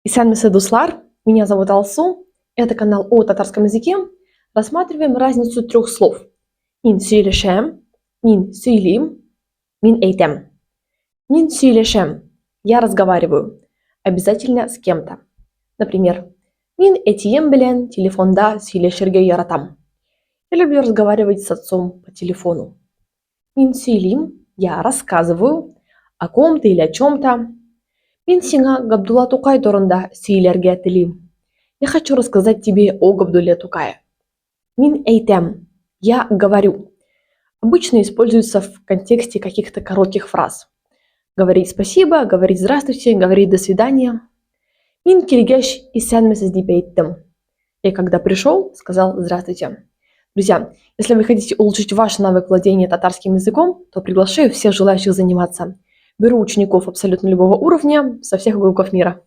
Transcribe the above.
Исән Дуслар, меня зовут Алсу, это канал о татарском языке. Рассматриваем разницу трех слов. Мин сөйлешем, мин сөйлим, мин әйтәм. Мин сөйлешем, я разговариваю, обязательно с кем-то. Например, мин әтием белән телефонда сөйләшергә яратам. Я люблю разговаривать с отцом по телефону. Мин сөйлим, я рассказываю о ком-то или о чем-то. Мин сиңа Габдулла Тукай турында сөйләргә телим. Я хочу рассказать тебе о Габдулле Тукае. Мин әйтәм, я говорю. Обычно используется в контексте каких-то коротких фраз. Говорить спасибо, говорить здравствуйте, говорить до свидания. Мин килгәч исәнмесез дип әйттем. Я когда пришел, сказал здравствуйте. Друзья, если вы хотите улучшить ваш навык владения татарским языком, то приглашаю всех желающих заниматься. Беру учеников абсолютно любого уровня со всех уголков мира.